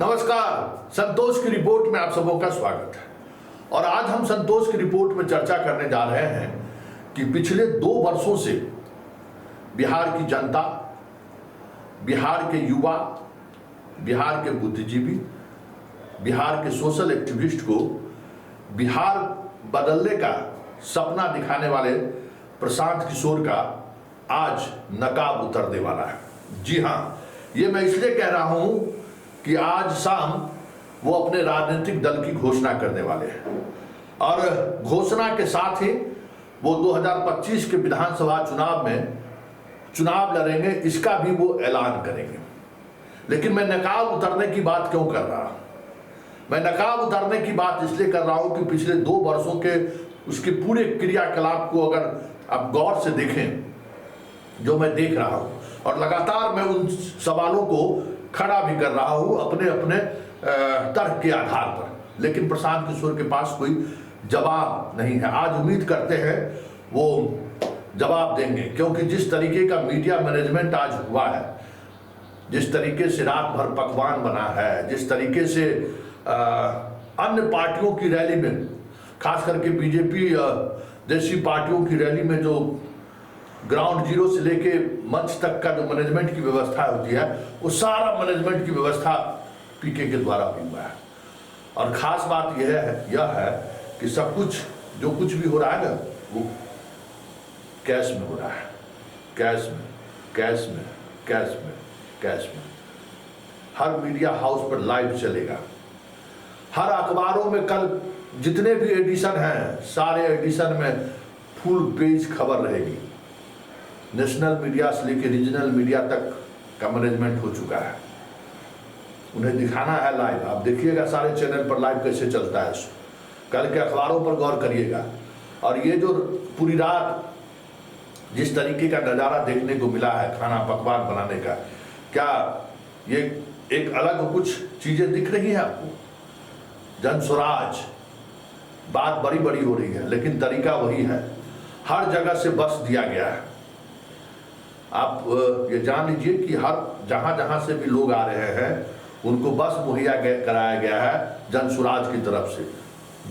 नमस्कार, संतोष की रिपोर्ट में आप सबों का स्वागत है। और आज हम संतोष की रिपोर्ट में चर्चा करने जा रहे हैं कि पिछले 2 वर्षों से बिहार की जनता, बिहार के युवा, बिहार के बुद्धिजीवी, बिहार के सोशल एक्टिविस्ट को बिहार बदलने का सपना दिखाने वाले प्रशांत किशोर का आज नकाब उतरने वाला है। जी हाँ, ये मैं इसलिए कह रहा हूं कि आज शाम वो अपने राजनीतिक दल की घोषणा करने वाले हैं और घोषणा के साथ ही वो 2025 के विधानसभा चुनाव में चुनाव लड़ेंगे, इसका भी वो ऐलान करेंगे। लेकिन मैं नकाब उतरने की बात क्यों कर रहा हूं? मैं नकाब उतरने की बात इसलिए कर रहा हूं कि पिछले 2 वर्षों के उसके पूरे क्रियाकलाप को अगर आप गौर से देखें, जो मैं देख रहा हूं, और लगातार मैं उन सवालों को खड़ा भी कर रहा हूं अपने अपने तर्क के आधार पर, लेकिन प्रशांत किशोर के पास कोई जवाब नहीं है। आज उम्मीद करते हैं वो जवाब देंगे, क्योंकि जिस तरीके का मीडिया मैनेजमेंट आज हुआ है, जिस तरीके से रात भर पकवान बना है, जिस तरीके से अन्य पार्टियों की रैली में, खास करके बीजेपी जैसी पार्टियों की रैली में जो ग्राउंड जीरो से लेके मंच तक का जो मैनेजमेंट की व्यवस्था होती है, वो सारा मैनेजमेंट की व्यवस्था पीके के द्वारा भी हुआ है। और खास बात यह है कि सब कुछ जो कुछ भी हो रहा है ना, वो कैश में हो रहा है, कैश में, कैश में, कैश में, कैश में। हर मीडिया हाउस पर लाइव चलेगा, हर अखबारों में कल जितने भी एडिशन हैं, सारे एडिशन में फुल पेज खबर रहेगी। नेशनल मीडिया से लेकर रीजनल मीडिया तक का मैनेजमेंट हो चुका है, उन्हें दिखाना है लाइव। आप देखिएगा सारे चैनल पर लाइव कैसे चलता है, कल के अखबारों पर गौर करिएगा। और ये जो पूरी रात जिस तरीके का नज़ारा देखने को मिला है खाना पकवान बनाने का, क्या ये एक अलग कुछ चीज़ें दिख रही हैं आपको? जन स्वराज, बात बड़ी बड़ी हो रही है, लेकिन तरीका वही है। हर जगह से बस दिया गया है। आप ये जान लीजिए कि हर जहां से भी लोग आ रहे हैं, उनको बस मुहैया कराया गया है जन स्वराज की तरफ से।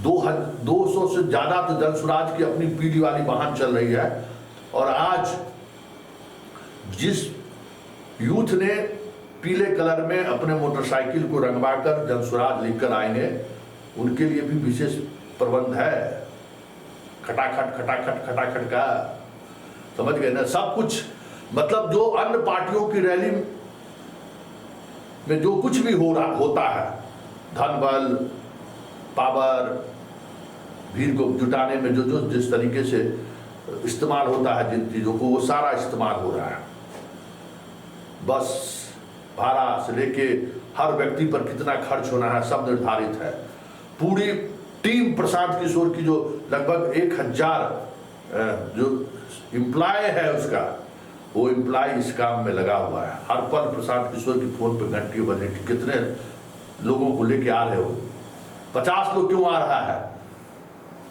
200 से ज़्यादा तो जन स्वराज की अपनी पीढ़ी वाली वाहन चल रही है। और आज जिस यूथ ने पीले कलर में अपने मोटरसाइकिल को रंगवाकर जन स्वराज लिखकर आएंगे, उनके लिए भी विशेष प्रबंध है। खटाखट खटाखट खटाखट का, समझ गए ना? सब कुछ, मतलब जो अन्य पार्टियों की रैली में जो कुछ भी होता है, धन बल पावर, भीड़ को जुटाने में जो जिस तरीके से इस्तेमाल होता है जिन चीज़ों को, वो सारा इस्तेमाल हो रहा है। बस भाड़ा से लेके हर व्यक्ति पर कितना खर्च होना है, सब निर्धारित है। पूरी टीम प्रशांत किशोर की जो लगभग 1000 जो एम्प्लॉय है उसका, वो एम्प्लॉय इस काम में लगा हुआ है। हर पल प्रशांत किशोर की फोन पे घंटी बजे कि कितने लोगों को लेके आ रहे हो, 50 लोग क्यों आ रहा है,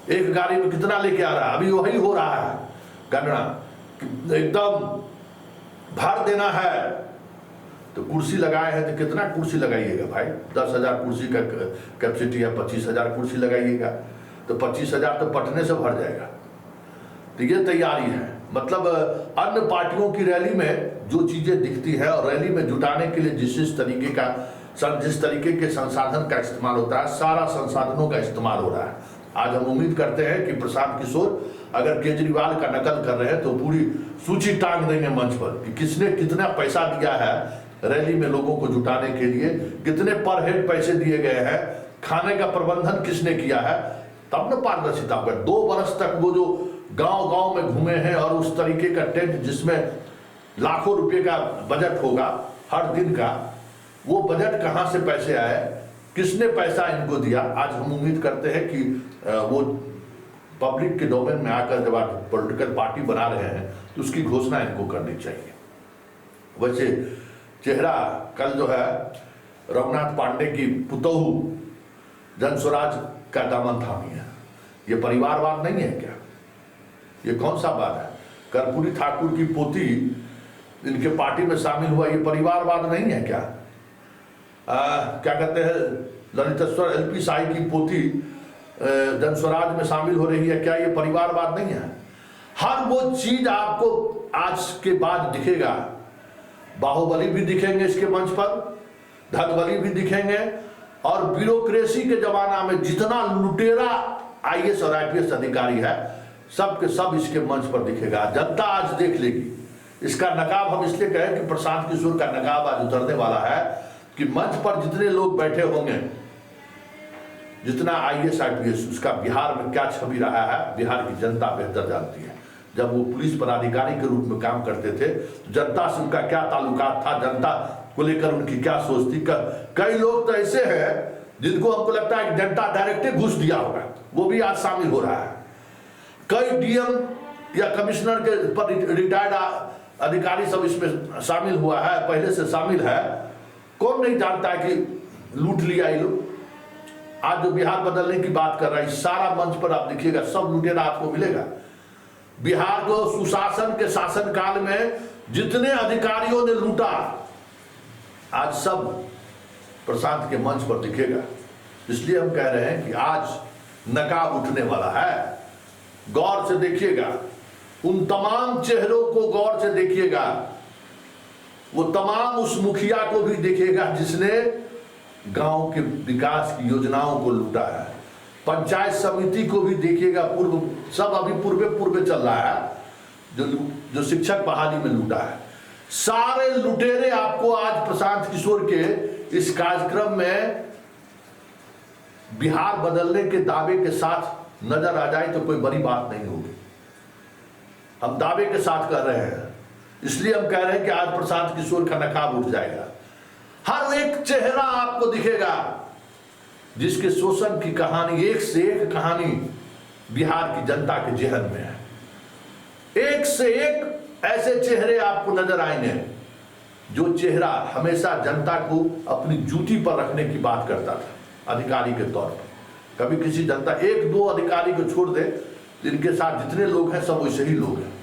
एक गाड़ी में कितना लेके आ रहा है। अभी वही हो रहा है गणना, एकदम भर देना है तो कुर्सी लगाए हैं तो कितना कुर्सी लगाइएगा भाई? 10,000 कुर्सी का कैपेसिटी है, 25,000 कुर्सी लगाइएगा तो 25,000 तो पटने से भर जाएगा। तो ये तैयारी है। मतलब अन्य पार्टियों की रैली में जो चीजें दिखती है और रैली में जुटाने के लिए जिस तरीके के संसाधन का इस्तेमाल होता है, सारा संसाधनों का इस्तेमाल हो रहा है। आज हम उम्मीद करते हैं कि प्रशांत किशोर अगर केजरीवाल का नकल कर रहे हैं तो पूरी सूची टांग देंगे मंच पर कि किसने कितना पैसा दिया है रैली में लोगों को जुटाने के लिए, कितने पर हेड पैसे दिए गए हैं, खाने का प्रबंधन किसने किया है, तब न पारदर्शिता होगा। 2 वर्ष तक वो जो गांव-गांव में घूमे हैं और उस तरीके का टेंट जिसमें लाखों रुपए का बजट होगा हर दिन का, वो बजट कहां से पैसे आए, किसने पैसा इनको दिया? आज हम उम्मीद करते हैं कि वो पब्लिक के डोमेन में आकर जब आप पॉलिटिकल पार्टी बना रहे हैं तो उसकी घोषणा इनको करनी चाहिए। वैसे चेहरा कल जो है रघुनाथ पांडे की पुतोहू जन स्वराज का दामन थामी है। ये परिवारवाद नहीं है क्या? ये कौन सा बात है? कर्पूरी ठाकुर की पोती इनके पार्टी में शामिल हुआ, ये परिवारवाद नहीं है क्या? क्या कहते हैं, ललितेश्वर एलपी साई की पोती जनस्वराज में शामिल हो रही है, क्या ये परिवारवाद नहीं है? हर वो चीज आपको आज के बाद दिखेगा। बाहुबली भी दिखेंगे इसके मंच पर, धनबली भी दिखेंगे, और ब्यूरोक्रेसी के जमाना में जितना लुटेरा आईएएस और आईपीएस अधिकारी है सब के सब इसके मंच पर दिखेगा। जनता आज देख लेगी। इसका नकाब हम इसलिए कहें कि प्रशांत किशोर का नकाब आज उतरने वाला है कि मंच पर जितने लोग बैठे होंगे, जितना आईएएस आईपीएस, उसका बिहार में क्या छवि रहा है बिहार की जनता बेहतर जानती है। जब वो पुलिस पदाधिकारी के रूप में काम करते थे तो जनता से उनका क्या ताल्लुकात था, जनता को लेकर उनकी क्या सोच थी। कई लोग तो ऐसे हैं जिनको हमको लगता है कि जनता डायरेक्ट घुस दिया होगा, वो भी आज शामिल हो रहा है। कई डीएम या कमिश्नर के पर रिटायर्ड अधिकारी सब इसमें शामिल हुआ है, पहले से शामिल है। कौन नहीं जानता है कि लूट लिया ये लोग। आज जो बिहार बदलने की बात कर रहा है, सारा मंच पर आप देखिएगा सब लुटेरा आपको मिलेगा। बिहार को सुशासन के शासन काल में जितने अधिकारियों ने लूटा आज सब प्रशांत के मंच पर दिखेगा। इसलिए हम कह रहे हैं कि आज नकाब उठने वाला है। गौर से देखिएगा, उन तमाम चेहरों को गौर से देखिएगा। वो तमाम उस मुखिया को भी देखिएगा जिसने गांव के विकास की योजनाओं को लूटा है। पंचायत समिति को भी देखिएगा, पूर्व सब अभी पूर्वे चल रहा है, जो शिक्षक बहाली में लूटा है। सारे लुटेरे आपको आज प्रशांत किशोर के इस कार्यक्रम में बिहार बदलने के दावे के साथ नजर आ जाए तो कोई बड़ी बात नहीं होगी। हम दावे के साथ कर रहे हैं, इसलिए हम कह रहे हैं कि आज प्रशांत किशोर का नकाब उठ जाएगा। हर एक चेहरा आपको दिखेगा जिसके शोषण की कहानी, एक से एक कहानी बिहार की जनता के जेहन में है। एक से एक ऐसे चेहरे आपको नजर आएंगे जो चेहरा हमेशा जनता को अपनी जूती पर रखने की बात करता था अधिकारी के तौर पर। कभी किसी जनता, एक दो अधिकारी को छोड़ दे, जिनके साथ जितने लोग हैं सब वैसे ही लोग हैं।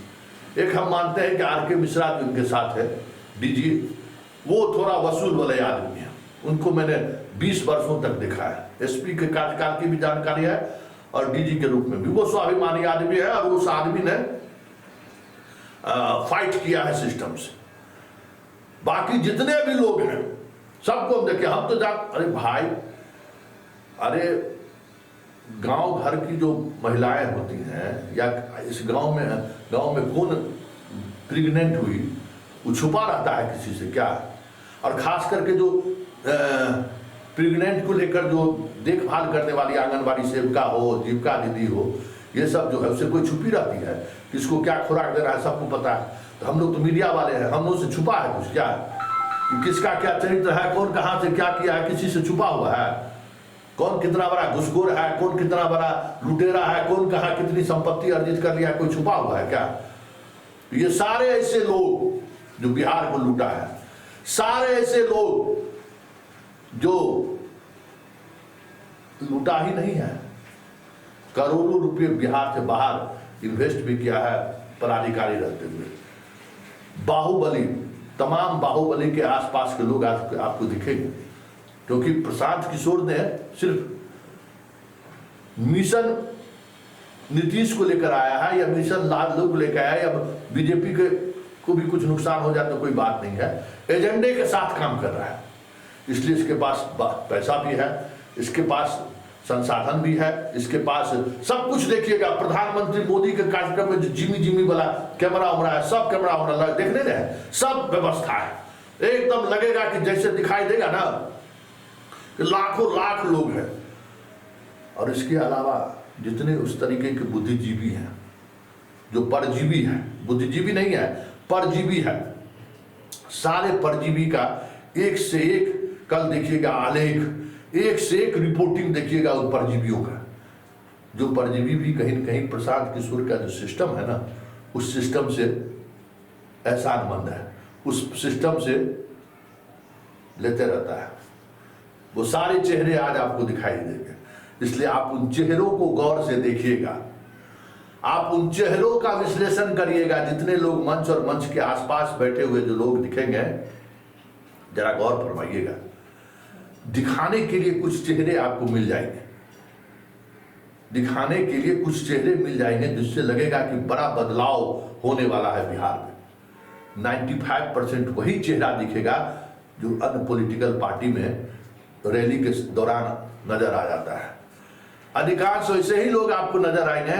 एक हम मानते हैं कि आर के मिश्रा जो उनके साथ है डीजी, वो थोड़ा वसूल वाले आदमी है, उनको मैंने 20 वर्षों तक देखा है। एसपी के कार्यकाल की भी जानकारी है और डीजी के रूप में भी वो स्वाभिमानी आदमी है, और उस आदमी ने फाइट किया है सिस्टम से। बाकी जितने भी लोग हैं सबको हम देखे, हम तो अरे भाई, अरे गांव घर की जो महिलाएं होती हैं या इस गांव में कौन प्रेग्नेंट हुई वो छुपा रहता है किसी से क्या? और खास करके जो प्रेग्नेंट को लेकर जो देखभाल करने वाली आंगनबाड़ी सेविका हो, जीविका दीदी हो, ये सब जो है उससे कोई छुपी रहती है, किसको क्या खुराक देना है सबको पता है। तो हम लोग तो मीडिया वाले हैं, हम लोग से छुपा है कुछ क्या? कि किसका क्या चरित्र है, कौन कहाँ से क्या किया है, किसी से छुपा हुआ है? कौन कितना बड़ा घुसखोर है, कौन कितना बड़ा लुटेरा है, कौन कहाँ कितनी संपत्ति अर्जित कर लिया, कोई छुपा हुआ है क्या? ये सारे ऐसे लोग जो बिहार को लूटा है, सारे ऐसे लोग जो लूटा ही नहीं है, करोड़ों रुपए बिहार से बाहर इन्वेस्ट भी किया है पदाधिकारी रहते हुए। बाहुबली, तमाम बाहुबली के आसपास के लोग आपको दिखेंगे, क्योंकि प्रशांत किशोर ने सिर्फ मिशन नीतीश को लेकर आया है या मिशन लालू को लेकर आया है, या बीजेपी के को भी कुछ नुकसान हो जाए तो कोई बात नहीं है, एजेंडे के साथ काम कर रहा है। इसलिए इसके पास पैसा भी है, इसके पास संसाधन भी है, इसके पास सब कुछ। देखिएगा प्रधानमंत्री मोदी के कार्यक्रम में जो जिमी वाला कैमरा उमरा है, सब कैमरा उमरा देखने रहे, सब व्यवस्था है, एकदम लगेगा कि जैसे दिखाई देगा ना लाखों लाख लोग हैं। और इसके अलावा जितने उस तरीके के बुद्धिजीवी हैं, जो परजीवी है, बुद्धिजीवी नहीं है परजीवी है, सारे परजीवी का एक से एक कल देखिएगा आलेख, एक से एक रिपोर्टिंग देखिएगा उन परजीवियों का। जो परजीवी भी कहीं न कहीं प्रशांत किशोर का जो सिस्टम है ना, उस सिस्टम से एहसानमंद है, उस सिस्टम से लेते रहता है। वो सारे चेहरे आज आपको दिखाई देंगे, इसलिए आप उन चेहरों को गौर से देखिएगा, आप उन चेहरों का विश्लेषण करिएगा। जितने लोग मंच और मंच के आसपास बैठे हुए जो लोग दिखेंगे, जरा गौर फरमाइएगा। दिखाने के लिए कुछ चेहरे आपको मिल जाएंगे, दिखाने के लिए कुछ चेहरे मिल जाएंगे जिससे लगेगा कि बड़ा बदलाव होने वाला है बिहार में। 95% वही चेहरा दिखेगा जो अन्य पॉलिटिकल पार्टी में रैली के दौरान नजर आ जाता है। अधिकांश ऐसे ही लोग आपको नजर आएंगे,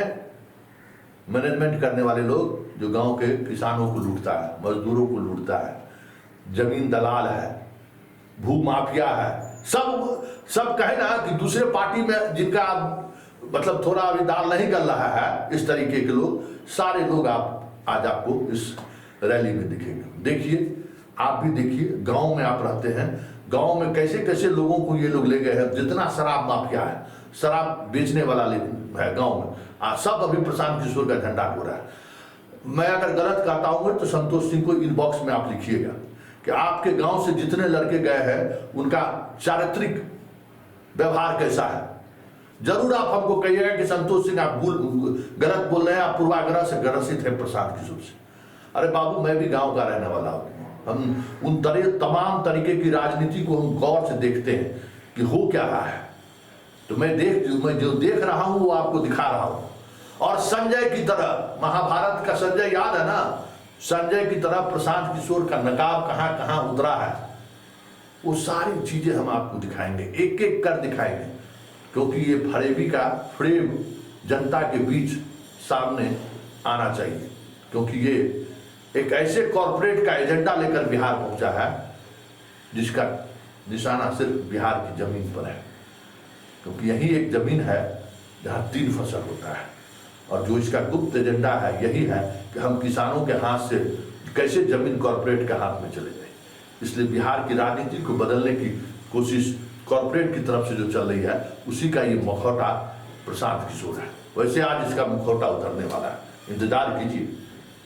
मैनेजमेंट करने वाले लोग जो गांव के किसानों को लूटता है, मजदूरों को लूटता है, जमीन दलाल है, भू माफिया है, सब कहे ना कि दूसरे पार्टी में जिनका मतलब थोड़ा अभी दाल नहीं कर रहा है, इस तरीके के लोग, सारे लोग आज आपको इस रैली में दिखेंगे। देखिए, आप भी देखिए, गांव में आप रहते हैं, गांव में कैसे कैसे लोगों को ये लोग ले गए हैं। जितना शराब माफिया है, शराब बेचने वाला है गांव में, सब अभी प्रशांत किशोर का झंडा हो रहा है। मैं अगर गलत कहता हूँ तो संतोष सिंह को इनबॉक्स में आप लिखिएगा कि आपके गांव से जितने लड़के गए हैं उनका चारित्रिक व्यवहार कैसा है। जरूर आप हमको कहिएगा कि संतोष सिंह आप गलत बोल रहे हैं, आप पूर्वाग्रह से ग्रसित है प्रशांत किशोर से। अरे बाबू, मैं भी गांव का रहने वाला हूँ। हम उन तमाम तरीके की राजनीति को हम गौर से देखते हैं कि हो क्या रहा है। तो मैं जो देख रहा हूं वो आपको दिखा रहा हूं। और संजय की तरह, महाभारत का संजय याद है ना, संजय की तरह प्रशांत किशोर का नकाब कहां कहां उतरा है, वो सारी चीजें हम आपको दिखाएंगे, एक एक कर दिखाएंगे, क्योंकि ये फरेबी का फ्रेम जनता के बीच सामने आना चाहिए। क्योंकि ये एक ऐसे कॉरपोरेट का एजेंडा लेकर बिहार पहुंचा है जिसका निशाना सिर्फ बिहार की जमीन पर है। क्योंकि यही एक जमीन है जहां 3 फसल होता है, और जो इसका गुप्त एजेंडा है यही है कि हम किसानों के हाथ से कैसे जमीन कॉरपोरेट के हाथ में चले जाए। इसलिए बिहार की राजनीति को बदलने की कोशिश कॉरपोरेट की तरफ से जो चल रही है, उसी का ये मुखौटा प्रशांत किशोर है। वैसे आज इसका मुखौटा उतरने वाला है, इंतजार कीजिए।